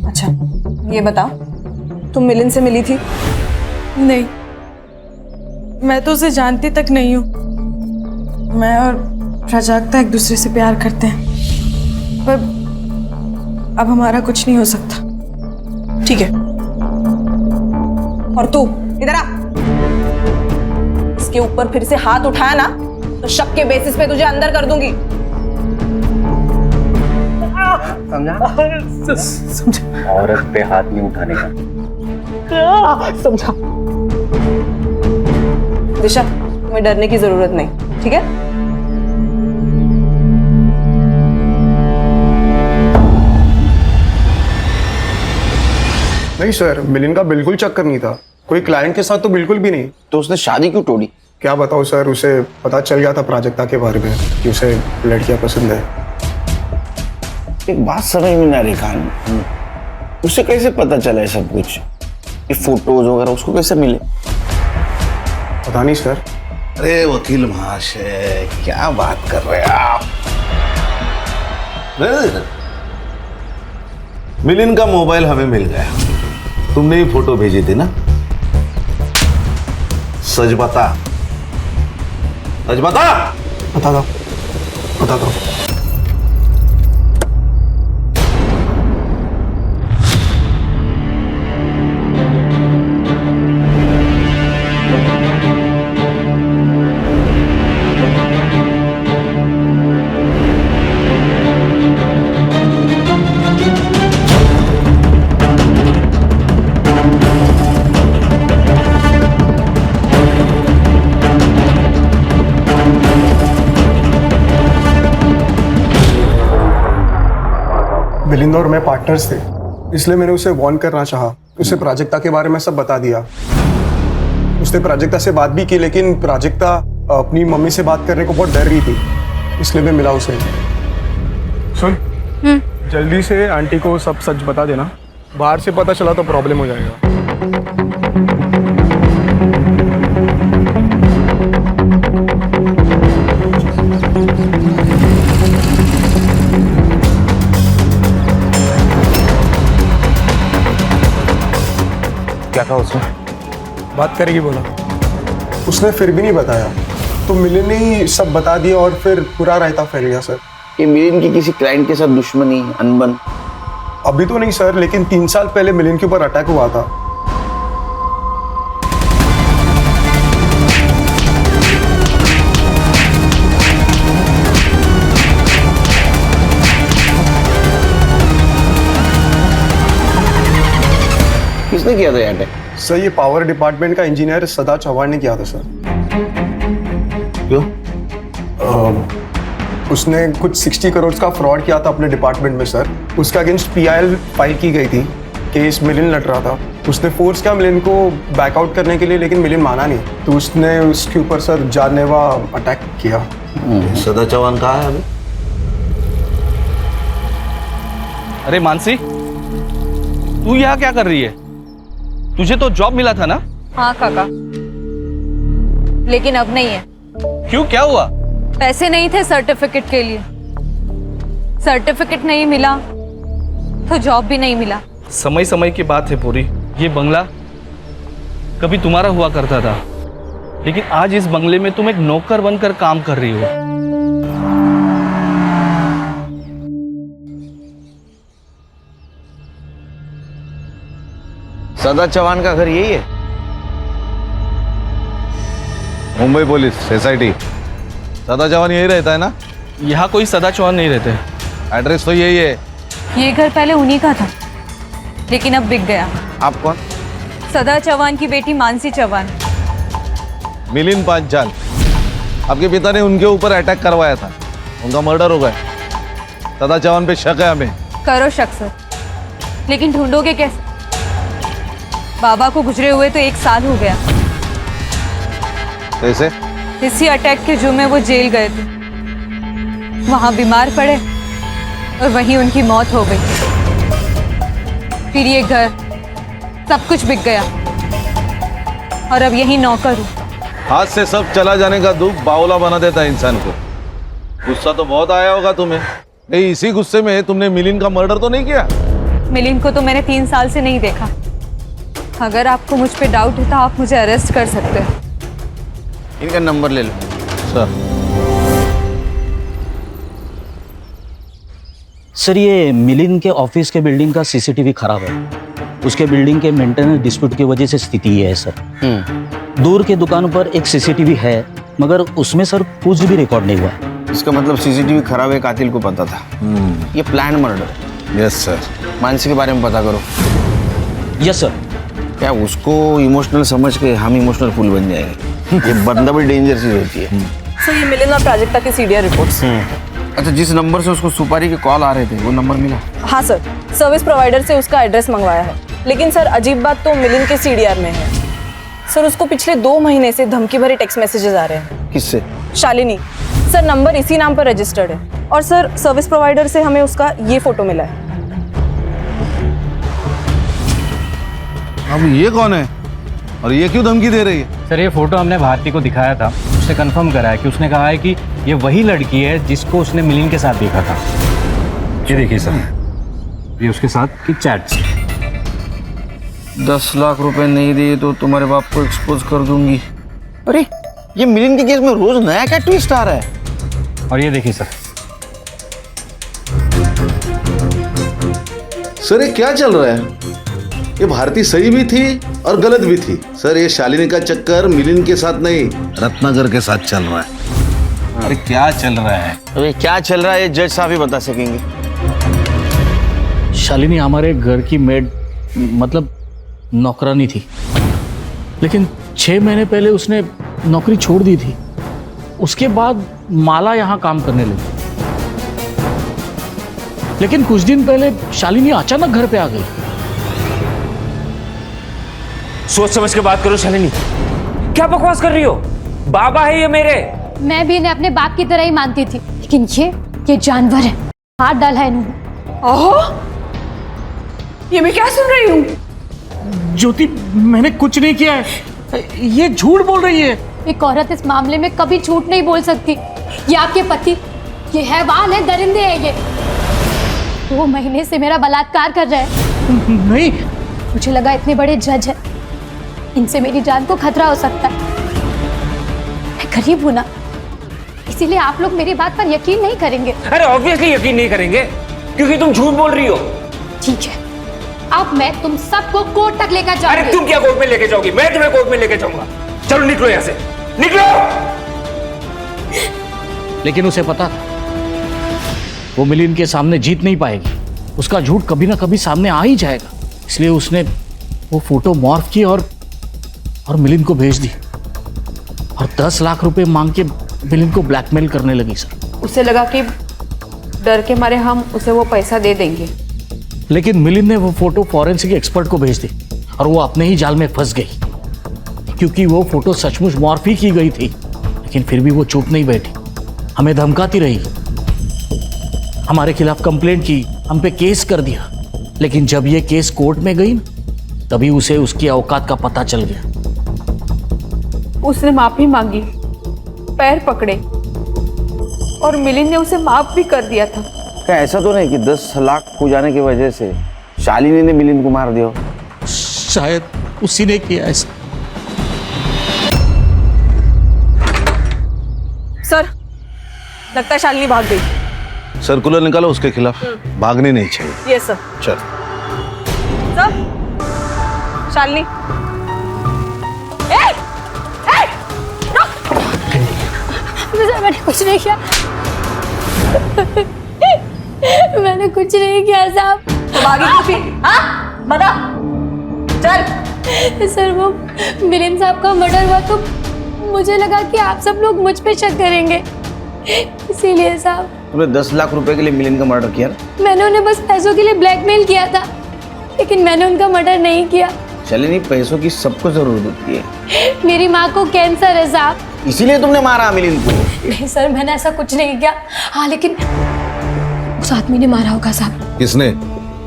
Speaker 10: अच्छा, ये बताओ, तुम मिलिंद से मिली थी?
Speaker 15: नहीं, मैं तो उसे जानती तक नहीं हूँ। मैं और प्राजक्ता एक दूसरे से प्यार करते हैं, पर अब हमारा कुछ नहीं हो सकता।
Speaker 6: ठीक है। और तू इधर आ। इसके ऊपर फिर से हाथ उठाया ना तो शक के बेसिस पे तुझे अंदर कर दूंगी।
Speaker 11: समझा? औरत पे हाथ नहीं उठाने का।
Speaker 6: समझा?
Speaker 10: दिशा, तुम्हें डरने की जरूरत नहीं, ठीक है?
Speaker 7: नहीं सर, मिलिंद का बिल्कुल चक्कर नहीं था, कोई क्लाइंट के साथ तो बिल्कुल भी नहीं।
Speaker 14: तो उसने शादी क्यों तोड़ी?
Speaker 7: क्या बताओ सर, उसे पता चल गया था प्राजक्ता के बारे में कि उसे लड़कियां पसंद है।
Speaker 14: एक बात समझ में ना रही खान, उसे कैसे पता चला है सब कुछ? ये फोटोज वगैरह उसको कैसे मिले?
Speaker 7: पता नहीं सर।
Speaker 13: अरे वकील महाशय, क्या बात कर रहे हैं आप? मिलिंद का मोबाइल हमें मिल गया, तुमने ही फोटो भेजी थी ना? सच बता, सच बता।
Speaker 7: बता दो, बता दो। मिलिंद और मैं पार्टनर्स थे, इसलिए मैंने उसे वार्न करना चाहा। उसे प्राजक्ता के बारे में सब बता दिया। उसने प्राजक्ता से बात भी की, लेकिन प्राजक्ता अपनी मम्मी से बात करने को बहुत डर रही थी, इसलिए मैं मिला उसे। सुन, जल्दी से आंटी को सब सच बता देना, बाहर से पता चला तो प्रॉब्लम हो जाएगा।
Speaker 3: क्या कहा उसने?
Speaker 7: बात करेगी बोला। उसने फिर भी नहीं बताया, तो मिलिंद ने ही सब बता दिया और फिर पूरा रायता फैल गया सर।
Speaker 14: ये मिलिंद की किसी क्लाइंट के साथ दुश्मनी, अनबन?
Speaker 7: अभी तो नहीं सर, लेकिन 3 साल पहले मिलिंद के ऊपर अटैक हुआ था।
Speaker 14: किसने किया था ये अटैक?
Speaker 7: सर ये पावर डिपार्टमेंट का इंजीनियर सदा चौहान ने किया था सर।
Speaker 14: क्यों?
Speaker 7: उसने कुछ 60 करोड़ का फ्रॉड किया था अपने डिपार्टमेंट में सर। उसके अगेंस्ट PIL फाइल की गई थी, केस मिलिंद लड़ रहा था। उसने फोर्स किया मिलिंद को बैकआउट करने के लिए, लेकिन मिलिंद माना नहीं, तो उसने उसके ऊपर सर जानलेवा अटैक किया।
Speaker 13: सदा चौहान कहाँ है अभी?
Speaker 9: अरे मानसी, तू यहाँ क्या कर रही है? तुझे तो जॉब मिला था ना?
Speaker 10: हाँ काका, लेकिन अब नहीं है।
Speaker 9: क्यों, क्या हुआ?
Speaker 10: पैसे नहीं थे सर्टिफिकेट के लिए। सर्टिफिकेट नहीं मिला तो जॉब भी नहीं मिला।
Speaker 9: समय समय की बात है पूरी। ये बंगला कभी तुम्हारा हुआ करता था, लेकिन आज इस बंगले में तुम एक नौकर बनकर काम कर रही हो।
Speaker 14: सदा चौहान का घर यही है?
Speaker 13: Mumbai police SIT। सदा चौहान यही रहता है ना?
Speaker 9: यहाँ कोई सदा चौहान नहीं रहते।
Speaker 13: एड्रेस तो यही है।
Speaker 10: ये घर पहले उन्हीं का था, लेकिन अब बिक गया।
Speaker 14: आप कौन?
Speaker 10: सदा चौहान की बेटी मानसी चौहान।
Speaker 13: मिलिंद पांचाल, आपके पिता ने उनके ऊपर अटैक करवाया था, उनका मर्डर हो गया। सदा चौहान पे शक है हमें।
Speaker 10: करो शक सर, लेकिन ढूंढोगे कैसे? बाबा को गुजरे हुए तो 1 साल हो गया।
Speaker 13: कैसे?
Speaker 10: इसी अटैक के जुर्म में वो जेल गए थे, वहां बीमार पड़े और वहीं उनकी मौत हो गई। फिर ये घर, सब कुछ बिक गया और अब यही नौकर हूँ।
Speaker 13: हाथ से सब चला जाने का दुख बावला बना देता है इंसान को। गुस्सा तो बहुत आया होगा तुम्हें। नहीं, इसी गुस्से में तुमने मिलिंद का मर्डर तो नहीं किया?
Speaker 10: मिलिंद को तो मैंने 3 साल से नहीं देखा। अगर आपको मुझ पे डाउट है तो आप मुझे अरेस्ट कर सकते हैं।
Speaker 14: इनका नंबर ले लो
Speaker 13: सर।
Speaker 16: सर ये मिलिंद के ऑफिस के बिल्डिंग का CCTV खराब है। उसके बिल्डिंग के मेंटेनेंस डिस्प्यूट की वजह से स्थिति ये है सर। दूर के दुकानों पर एक CCTV है, मगर उसमें सर कुछ भी रिकॉर्ड नहीं हुआ है।
Speaker 14: इसका मतलब CCTV खराब है, कातिल को पता था। ये plan murder.
Speaker 13: Yes sir.
Speaker 14: Mansi के बारे में पता करो।
Speaker 16: Yes sir.
Speaker 14: क्या उसको इमोशनल समझ के हम इमोशनल फूल बन जाएंगे? ये बंदा भी डेंजर चीज होती है।
Speaker 15: सर ये मिलिंद और प्राजक्ता की CDR रिपोर्ट्स।
Speaker 14: अच्छा, जिस नंबर से उसको सुपारी के कॉल आ रहे थे वो नंबर मिला?
Speaker 15: हाँ सर, सर्विस प्रोवाइडर से उसका एड्रेस मंगवाया है, लेकिन सर अजीब बात तो मिलिंद के CDR में है। सर उसको पिछले 2 महीने से धमकी भरे टेक्स्ट मैसेजेस आ रहे हैं।
Speaker 14: किससे?
Speaker 15: शालिनी। सर नंबर इसी नाम पर रजिस्टर्ड है, और सर सर्विस प्रोवाइडर से हमें उसका ये फोटो मिला है।
Speaker 13: अब ये कौन है और ये क्यों धमकी दे रही है?
Speaker 11: सर ये फोटो हमने भारती को दिखाया था, उसने कंफर्म करा है कि उसने कहा है कि ये वही लड़की है जिसको उसने मिलिंद के साथ देखा था। ये देखिए सर, ये उसके साथ की चैट्स।
Speaker 14: 10 लाख रुपए नहीं दिए तो तुम्हारे बाप को एक्सपोज कर दूंगी। अरे ये मिलिंद के केस में रोज नया क्या ट्विस्ट आ रहा है।
Speaker 11: और ये देखिए सर।
Speaker 13: सर ये क्या चल रहा है? ये भारती सही भी थी और गलत भी थी। सर ये शालिनी का चक्कर मिलिंद के साथ नहीं, रत्नाकर के साथ चल रहा है।
Speaker 12: अरे क्या चल रहा है?
Speaker 14: अरे क्या चल रहा है ये जज साहब ही बता सकेंगे।
Speaker 9: शालिनी हमारे घर की मेड, मतलब नौकरानी थी, लेकिन 6 महीने पहले उसने नौकरी छोड़ दी थी। उसके बाद माला यहाँ काम करने लगी,
Speaker 12: लेकिन कुछ दिन पहले शालिनी अचानक घर पे आ गई।
Speaker 4: सोच समझ के बात करो शालिनी, क्या बकवास कर रही हो? बाबा है ये मेरे।
Speaker 1: मैं भी इन्हें अपने बाप की तरह ही मानती थी, लेकिन ये जानवर है, हाथ डाला है इन्होंने।
Speaker 15: ओहो, ये मैं क्या सुन रही हूँ?
Speaker 12: ज्योति, मैंने कुछ नहीं किया है, ये झूठ बोल रही है।
Speaker 1: एक औरत इस मामले में कभी झूठ नहीं बोल सकती। ये आपके पति, ये हैवान है, दरिंदे हैं ये। 2 महीने से मेरा बलात्कार कर रहे हैं।
Speaker 12: नहीं,
Speaker 1: मुझे लगा इतने बड़े जज है, इनसे मेरी जान को खतरा हो सकता है। मैं गरीब हूं ना, इसीलिए आप लोग मेरी बात पर यकीन नहीं करेंगे।
Speaker 4: अरे ऑब्वियसली यकीन नहीं करेंगे, क्योंकि तुम झूठ बोल रही हो।
Speaker 1: ठीक है, अब मैं तुम सबको कोर्ट तक लेकर जाऊंगी।
Speaker 4: अरे तुम क्या कोर्ट में लेके जाओगी? मैं तुम्हें कोर्ट में लेके जाऊंगा। चलो निकलो यहाँ से, निकलो।
Speaker 12: लेकिन उसे पता था वो मिलिंद के सामने जीत नहीं पाएगी, उसका झूठ कभी ना कभी सामने आ ही जाएगा। इसलिए उसने वो फोटो मॉर्फ की और मिलिंद को भेज दी और 10 लाख रुपए मांग के मिलिंद को ब्लैकमेल करने लगी। सर,
Speaker 15: उसे लगा कि डर के मारे हम उसे वो पैसा दे देंगे,
Speaker 12: लेकिन मिलिंद ने वो फोटो फॉरेंसिक एक्सपर्ट को भेज दी और वो अपने ही जाल में फंस गई, क्योंकि वो फोटो सचमुच मॉर्फ ही की गई थी। लेकिन फिर भी वो चुप नहीं बैठी, हमें धमकाती रही, हमारे खिलाफ कंप्लेंट की, हम पे केस कर दिया। लेकिन जब ये केस कोर्ट में गई ना, तभी उसे उसकी औकात का पता चल गया।
Speaker 15: उसने माफी मांगी, पैर पकड़े और मिलिंद ने उसे माफ भी कर दिया था।
Speaker 14: क्या ऐसा तो नहीं कि 10 लाख खो जाने की वजह से शालिनी ने मिलिंद को मार दिया?
Speaker 12: शायद उसी ने किया ऐसा।
Speaker 15: सर, लगता है शालिनी भाग गई।
Speaker 13: सर्कुलर निकालो उसके खिलाफ, भागनी नहीं चाहिए।
Speaker 15: ये सर।
Speaker 13: चल
Speaker 15: सर, शालिनी,
Speaker 1: मैंने कुछ नहीं किया। मैंने कुछ नहीं किया साहब।
Speaker 8: भागी क्यों थी? हाँ? बता। चल।
Speaker 1: सर, वो मिलिंद साहब का मर्डर हुआ तो मुझे लगा कि आप सब लोग मुझ पे शक करेंगे, इसीलिए साहब।
Speaker 14: तुमने 10 लाख रुपए के लिए मिलिंद का मर्डर किया ना?
Speaker 1: मैंने उन्हें बस पैसों के लिए ब्लैकमेल किया था, लेकिन मैंने उनका मर्डर नहीं किया।
Speaker 14: शालिनी, पैसों की सबको जरूरत होती है।
Speaker 1: मेरी माँ को कैंसर है साहब,
Speaker 14: इसीलिए तुमने मारा मिलिंद को?
Speaker 1: नहीं सर, मैंने ऐसा कुछ नहीं किया। हाँ, लेकिन उस आदमी ने मारा होगा साहब।
Speaker 13: किसने?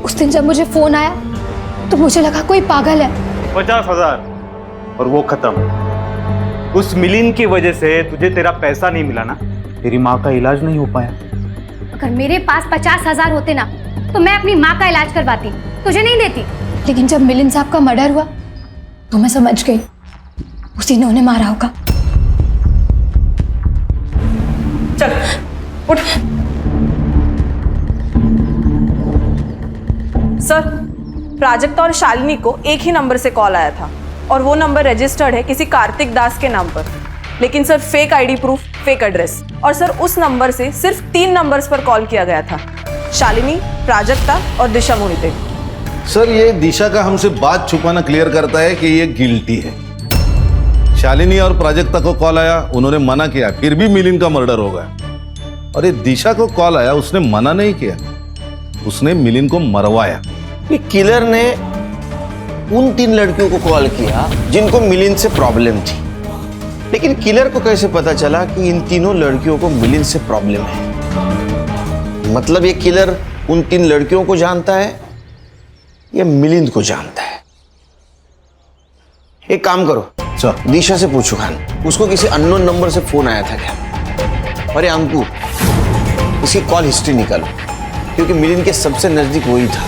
Speaker 1: उस दिन जब मुझे फोन आया तो मुझे लगा कोई पागल है।
Speaker 3: 50,000 और वो खत्म। उस मिलिंद की वजह से तुझे तेरा पैसा नहीं मिला ना, तेरी माँ का इलाज नहीं हो पाया।
Speaker 1: अगर मेरे पास 50,000 होते ना तो मैं अपनी माँ का इलाज करवाती, तुझे नहीं देती। लेकिन जब मिलिंद साहब का मर्डर हुआ तो मैं समझ गई उसी ने उन्हें मारा होगा।
Speaker 15: चल, उठ। सर, प्राजक्ता और शालिनी को एक ही नंबर से कॉल आया था और वो नंबर रजिस्टर्ड है किसी कार्तिक दास के नाम पर। लेकिन sir, fake ID proof, fake address, और सर उस नंबर से सिर्फ 3 नंबर्स पर कॉल किया गया था, शालिनी, प्राजक्ता और दिशा मोहिते।
Speaker 13: सर, ये दिशा का हमसे बात छुपाना क्लियर करता है कि ये गिल्टी है। शालिनी और प्राजक्ता को कॉल आया, उन्होंने मना किया, फिर भी मिलिंद का मर्डर हो गया। और ये दिशा को कॉल आया, उसने मना नहीं किया, उसने मिलिंद को मरवाया।
Speaker 14: ये किलर ने उन 3 लड़कियों को कॉल किया जिनको मिलिंद से प्रॉब्लम थी, लेकिन किलर को कैसे पता चला कि इन तीनों लड़कियों को मिलिंद से प्रॉब्लम है? मतलब ये किलर उन 3 लड़कियों को जानता है या मिलिंद को जानता है? एक काम करो सर, दिशा से पूछो खान, उसको किसी अननोन नंबर से फोन आया था क्या? अरे अंकु, इसकी कॉल हिस्ट्री निकालो, क्योंकि मिलिंद के सबसे नजदीक वही था।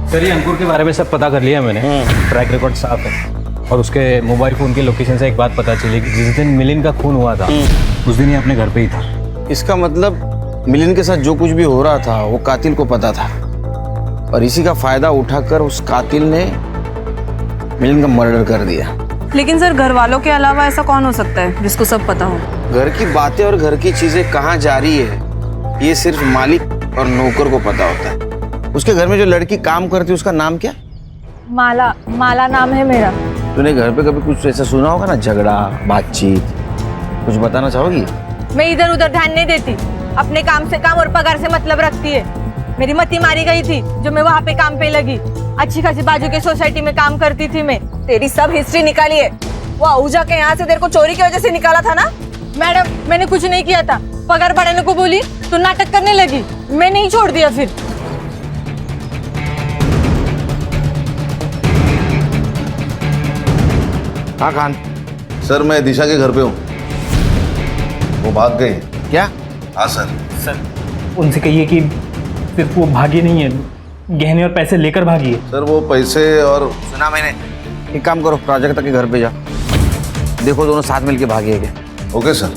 Speaker 11: सर, ये अंकुर के बारे में सब पता कर लिया मैंने। ट्रैक रिकॉर्ड साफ है और उसके मोबाइल फोन की लोकेशन से एक बात पता चली कि जिस दिन मिलिंद का खून हुआ था उस दिन ही अपने घर पे ही था।
Speaker 14: इसका मतलब मिलिंद के साथ जो कुछ भी हो रहा था वो कातिल को पता था और इसी का फायदा उठाकर उस कातिल ने मिलिंद का मर्डर कर दिया।
Speaker 15: लेकिन सर, घर वालों के अलावा ऐसा कौन हो सकता है जिसको सब पता हो?
Speaker 14: घर की बातें और घर की चीजें कहाँ जा रही है ये सिर्फ मालिक और नौकर को पता होता है। उसके घर में जो लड़की काम करती है उसका नाम क्या?
Speaker 15: माला, माला नाम है मेरा।
Speaker 14: तूने घर पे कभी कुछ ऐसा सुना होगा ना, झगड़ा, बातचीत, कुछ बताना चाहोगी?
Speaker 15: मैं इधर उधर ध्यान नहीं देती, अपने काम से काम और पगार से मतलब रखती है। मेरी मती मारी गई थी जो मैं वहाँ पे काम पे लगी। अच्छी खासी बाजू के सोसाइटी में काम करती थी मैं। तेरी सब हिस्ट्री निकाली है। वो आहूजा के यहाँ से तेरे को चोरी की वजह से निकाला था ना? मैडम, मैंने कुछ नहीं किया था। पगार बढ़ाने को बोली तो नाटक करने लगी। मैं नहीं छोड़ दिया फिर।
Speaker 14: हाँ खान।
Speaker 13: सर मैं दिशा के घर पे हूँ, वो भाग गई।
Speaker 14: क्या?
Speaker 13: हाँ सर।
Speaker 2: सर उनसे कहिए कि सिर्फ वो भागी नहीं है, गहने और पैसे लेकर भागी है।
Speaker 13: सर वो पैसे और
Speaker 14: सुना मैंने। एक काम करो, प्राजक्ता के घर पे जा, देखो दोनों साथ मिलके भागे क्या।
Speaker 13: Okay sir.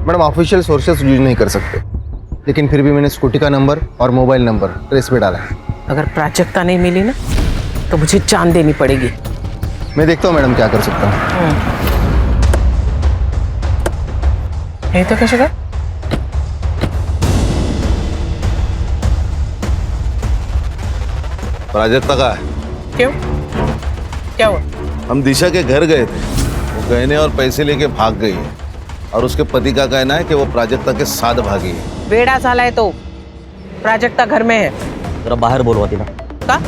Speaker 5: Madam official sources use नहीं कर सकते, लेकिन फिर भी मैंने स्कूटी का नंबर और मोबाइल नंबर ट्रेस पे डाला है।
Speaker 6: अगर प्राजक्ता नहीं मिली ना तो मुझे जान देनी पड़ेगी।
Speaker 5: मैं देखता हूँ मैडम क्या कर सकता हूँ।
Speaker 6: यही तो कैसे?
Speaker 13: प्राजक्ता का है।
Speaker 6: क्यों? क्या हुआ?
Speaker 13: हम दिशा के घर गए थे, वो गहने और पैसे लेके भाग गई है और उसके पति का कहना है कि वो प्राजक्ता के साथ भागी है।
Speaker 6: वेड़ा साला है तो प्राजक्ता घर में है।
Speaker 16: जरा बाहेर बोलवा तिला.
Speaker 6: का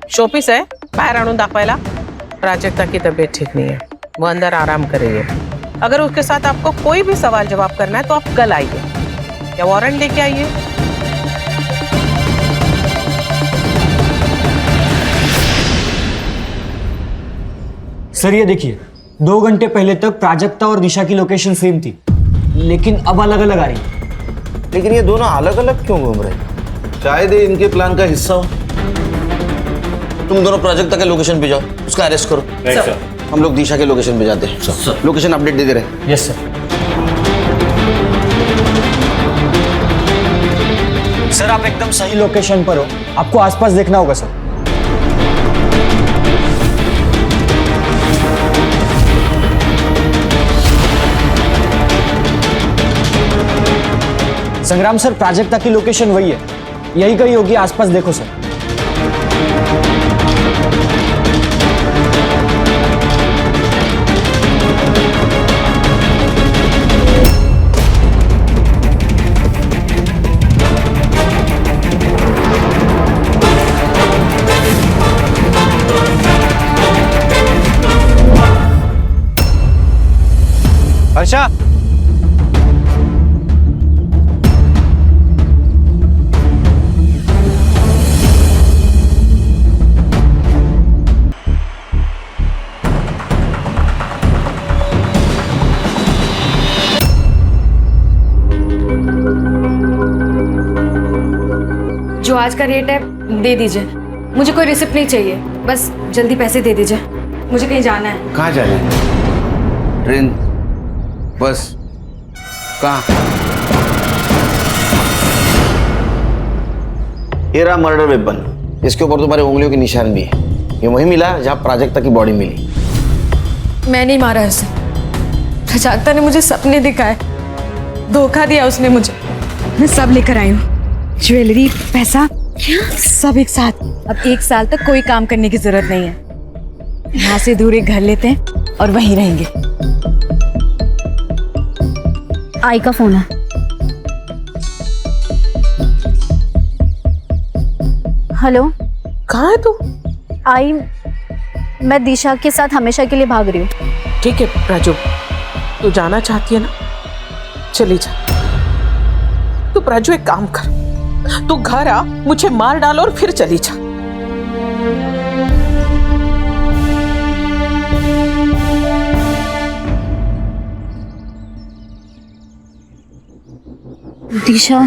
Speaker 6: शोपीस है, बाहेर आणून दाखवायला? प्राजक्ता की तबीयत ठीक नहीं है, वो अंदर आराम कर रही है। अगर उसके साथ आपको कोई भी सवाल जवाब करना है तो आप कल आइए या वारंट लेके आइए।
Speaker 17: सर ये देखिए, 2 घंटे पहले तक प्राजक्ता और दिशा की लोकेशन सेम थी, लेकिन अब अलग अलग आ रही है।
Speaker 14: लेकिन ये दोनों अलग अलग क्यों घूम रहे हैं?
Speaker 13: शायद ये इनके प्लान का हिस्सा हो।
Speaker 14: तुम दोनों प्राजक्ता के लोकेशन पे जाओ, उसका अरेस्ट करो।
Speaker 17: सर।
Speaker 14: हम लोग दिशा के लोकेशन पे जाते हैं। लोकेशन अपडेट दे दे रहे।
Speaker 17: Yes sir. सर आप एकदम सही लोकेशन पर हो, आपको आसपास देखना होगा सर। संग्राम सर, प्राजक्ता की लोकेशन वही है, यही कहीं होगी, आसपास देखो सर।
Speaker 4: हर्षा,
Speaker 15: जो आज का रेट है दे दीजिए, मुझे कोई रिसिप्ट नहीं चाहिए, बस जल्दी पैसे दे दीजिए, मुझे कहीं जाना है।
Speaker 14: कहाँ जाना है? ट्रेन, बस, कहाँ? ये रहा मर्डर वेपन, इसके ऊपर तुम्हारे उंगलियों के निशान भी है। ये वहीं मिला जहाँ प्राजक्ता की बॉडी मिली।
Speaker 15: मैं नहीं मारा उसे, प्राजक्ता ने मुझे सपने दिखाए, धोखा दिया उसने मुझे। मैं सब लेकर आई हूँ, ज्वेलरी, पैसा, सब एक साथ। अब 1 साल तक कोई काम करने की जरूरत नहीं है। यहाँ से दूर एक घर लेते हैं और वहीं रहेंगे।
Speaker 1: आई का फोन है। हेलो,
Speaker 6: कहाँ है तू?
Speaker 1: आई, मैं दिशा के साथ हमेशा के लिए भाग रही हूँ।
Speaker 6: ठीक है राजू, तू जाना चाहती है ना, चली जा। तू राजू एक काम कर, तू घर आ, मुझे मार डाल और फिर चली जा।
Speaker 1: दिशा,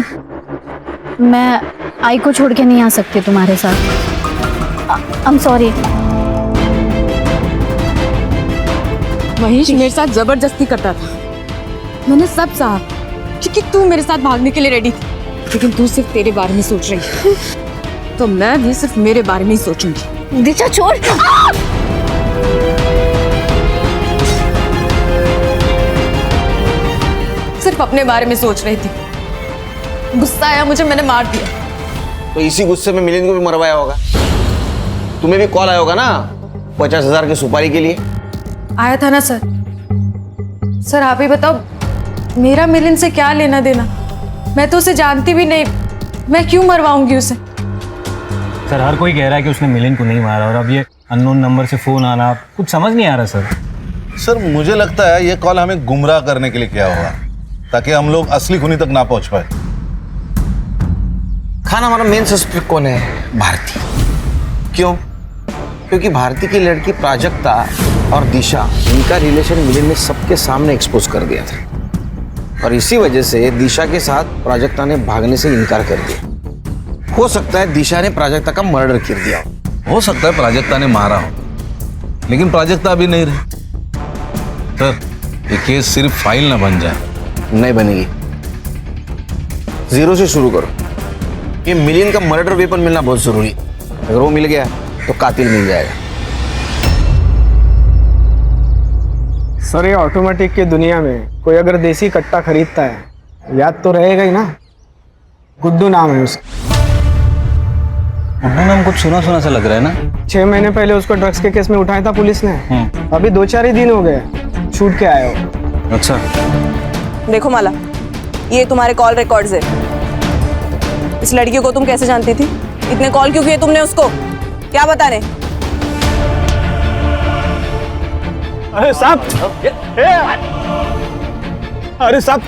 Speaker 1: मैं आई को छोड़ के नहीं आ सकती तुम्हारे साथ। I am sorry.
Speaker 15: महेश मेरे साथ जबरदस्ती करता था, मैंने सब सहा, क्योंकि तू मेरे साथ भागने के लिए रेडी थी, लेकिन तू सिर्फ तेरे बारे में सोच रही है, तो मैं भी सिर्फ मेरे बारे में ही सोचूंगी।
Speaker 1: दिशा छोड़।
Speaker 15: सिर्फ अपने बारे में सोच रही थी। गुस्सा आया मुझे, मैंने मार दिया।
Speaker 14: तो इसी गुस्से में मिलिंद को भी मरवाया होगा। तुम्हें भी कॉल आया होगा ना 50,000 की सुपारी के लिए।
Speaker 15: आया था ना सर। सर आप ही बताओ, मेरा मिलिंद से क्या लेना देना? मैं तो उसे जानती भी नहीं, मैं क्यों मरवाऊंगी उसे?
Speaker 17: सर हर कोई कह रहा है कि उसने मिलिंद को नहीं मारा, और अब ये अननोन नंबर से फोन आना कुछ समझ नहीं आ रहा सर।
Speaker 13: सर मुझे लगता है ये कॉल हमें गुमराह करने के लिए किया होगा, ताकि हम लोग असली खूनी तक ना पहुंच पाए।
Speaker 14: खान, हमारा मेन सस्पेक्ट कौन है? भारती। क्यों? क्योंकि भारती की लड़की प्राजक्ता और दिशा, इनका रिलेशन मिलिंद ने सबके सामने एक्सपोज कर दिया था, और इसी वजह से दिशा के साथ प्राजक्ता ने भागने से इनकार कर दिया। हो सकता है दिशा ने प्राजक्ता का मर्डर कर दिया
Speaker 13: हो सकता है प्राजक्ता ने मारा हो, लेकिन प्राजक्ता अभी नहीं रही। सर ये केस सिर्फ फाइल ना बन जाए।
Speaker 14: नहीं बनेगी। जीरो से शुरू करो। ये मिलिंद का मर्डर वेपन मिलना बहुत जरूरी है। अगर वो मिल गया तो कातिल मिल जाएगा।
Speaker 18: सर ये ऑटोमेटिक की दुनिया में कोई अगर देसी कट्टा खरीदता है, याद तो रहेगा ही ना। गुड्डू नाम है उसका।
Speaker 16: गुड्डू नाम कुछ सुना सुना सा लग रहा है ना।
Speaker 18: 6 महीने पहले उसको ड्रग्स के केस में उठाया था पुलिस ने। अभी 2-4 ही दिन हो गए छूट के आया हो।
Speaker 16: अच्छा।
Speaker 8: देखो माला, ये तुम्हारे कॉल रिकॉर्ड्स है। इस लड़की को तुम कैसे जानती थी? इतने कॉल क्यों किए तुमने उसको? क्या बताने?
Speaker 18: अरे साहब, अरे साहब,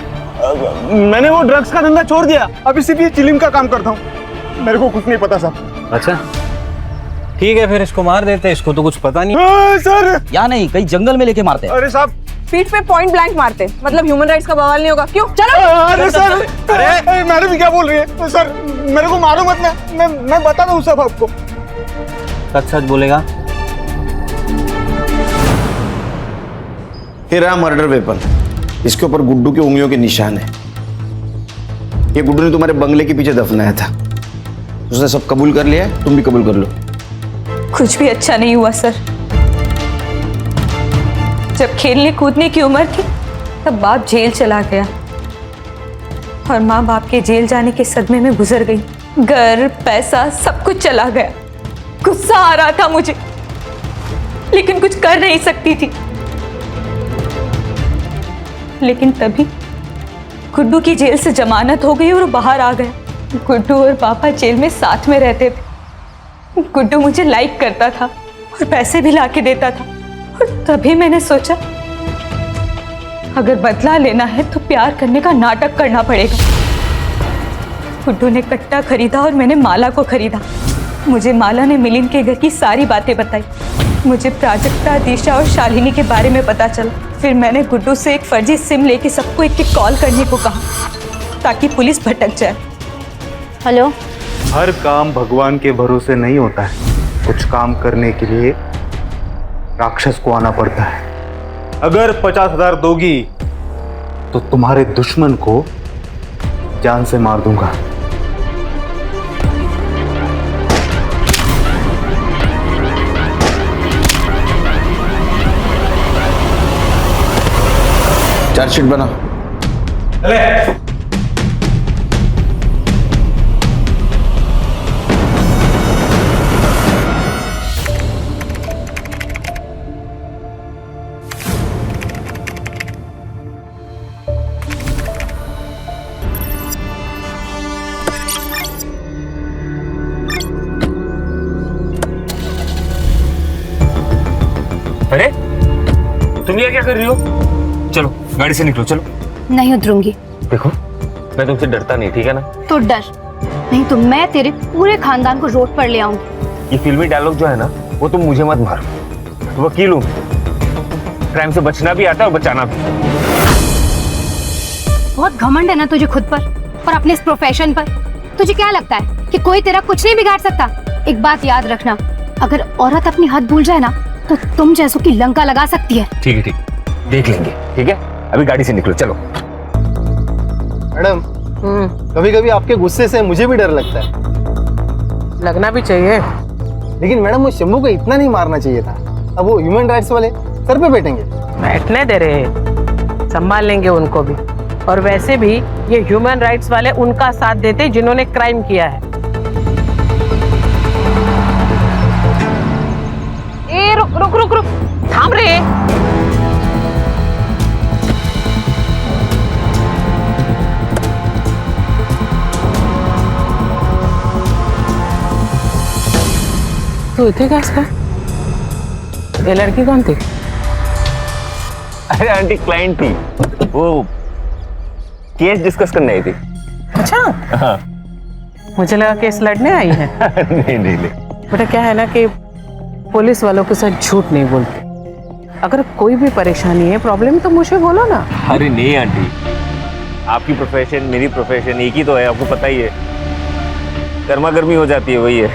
Speaker 18: मैंने वो ड्रग्स का धंधा छोड़ दिया। अभी सिर्फ ये चिलिम का काम करता हूँ। मेरे को कुछ नहीं पता साहब।
Speaker 11: अच्छा ठीक है, फिर इसको मार देते हैं, इसको तो कुछ पता नहीं।
Speaker 18: सर
Speaker 16: या नहीं, कहीं जंगल में लेके मारते हैं।
Speaker 18: अरे साहब,
Speaker 8: पीठ पे पॉइंट ब्लैंक मारते, मतलब ह्यूमन राइट्स का बवाल नहीं होगा। क्यों? चलो।
Speaker 18: अरे सर, अरे मैडम क्या बोल रही है? सर मेरे को मारो मत, मैं बता दूँ सब आपको।
Speaker 11: सच सच बोलेगा?
Speaker 14: ये रहा मर्डर वेपन। इसके ऊपर गुड्डू की उंगलियों के निशान है। ये गुड्डू ने तुम्हारे बंगले के पीछे दफनाया था। उसने सब कबूल कर लिया, तुम भी कबूल कर लो।
Speaker 10: कुछ भी अच्छा नहीं हुआ सर। जब खेलने कूदने की उम्र थी तब बाप जेल चला गया, और माँ बाप के जेल जाने के सदमे में गुजर गई। घर, पैसा, सब कुछ चला गया। गुस्सा आ रहा था मुझे, लेकिन कुछ कर नहीं सकती थी। लेकिन तभी गुड्डू की जेल से जमानत हो गई और वो बाहर आ गया। गुड्डू और पापा जेल में साथ में रहते थे। गुड्डू मुझे लाइक करता था और पैसे भी लाके देता था, और तभी मैंने सोचा अगर बदला लेना है तो प्यार करने का नाटक करना पड़ेगा। गुड्डू ने कट्टा खरीदा और मैंने माला को खरीदा। मुझे माला ने मिलिंद के घर की सारी बातें बताई। मुझे प्राजक्ता, दिशा और शालिनी के बारे में पता चला। फिर मैंने गुड्डू से एक फर्जी सिम लेके सबको एक एक कॉल करने को कहा, ताकि पुलिस भटक जाए।
Speaker 1: हेलो।
Speaker 3: हर काम भगवान के भरोसे नहीं होता है। कुछ काम करने के लिए राक्षस को आना पड़ता है। अगर 50,000 दोगी तो तुम्हारे दुश्मन को जान से मार दूंगा।
Speaker 14: चार्जशीट बना।
Speaker 4: अरे तुम ये क्या कर रही हो? चलो गाड़ी से निकलो, चलो।
Speaker 1: नहीं उतरूंगी।
Speaker 4: देखो मैं तुमसे डरता नहीं, ठीक है ना?
Speaker 1: तो डर, नहीं तो मैं तेरे पूरे खानदान को रोड पर ले आऊंगी।
Speaker 4: ये फिल्मी डायलॉग जो है ना, वो तुम मुझे मत मारो। तो वकील हूँ, क्राइम से बचना भी आता है और बचाना भी।
Speaker 1: बहुत घमंड है ना तुझे खुद पर और अपने इस प्रोफेशन पर। तुझे क्या लगता है कि कोई तेरा कुछ नहीं बिगाड़ सकता? एक बात याद रखना, अगर औरत अपनी हद भूल जाए ना तो तुम जैसों की लंका लगा सकती है।
Speaker 4: ठीक है, ठीक, देख लेंगे। ठीक है, अभी गाड़ी से निकलो, चलो।
Speaker 5: मैडम, कभी कभी आपके गुस्से से मुझे भी डर लगता है।
Speaker 6: लगना भी चाहिए।
Speaker 5: लेकिन मैडम वो शंभू को इतना नहीं मारना चाहिए था। अब वो ह्यूमन राइट्स वाले सर पे बैठेंगे।
Speaker 6: बैठने दे रहे, संभाल लेंगे उनको भी। और वैसे भी ये ह्यूमन राइट्स वाले उनका साथ देते जिन्होंने क्राइम किया है। ए रुक रुक रुक रुक, थाम रे। तू इतने क्या इसका? ये लड़की कौन थी?
Speaker 4: अरे आंटी क्लाइंट थी, वो केस डिस्कस करने आई थी।
Speaker 6: अच्छा,
Speaker 4: हाँ।
Speaker 6: मुझे लगा केस लड़ने आई है।
Speaker 4: नहीं नहीं नहीं।
Speaker 6: बेटा क्या है ना कि पुलिस वालों के साथ झूठ नहीं बोलते। अगर कोई भी परेशानी है, प्रॉब्लम तो मुझे बोलो ना।
Speaker 4: अरे नहीं आंटी, आपकी प्रोफेशन मेरी प्रोफेशन एक ही तो है, आपको पता ही है। गर्मा गर्मी हो जाती है, वही है।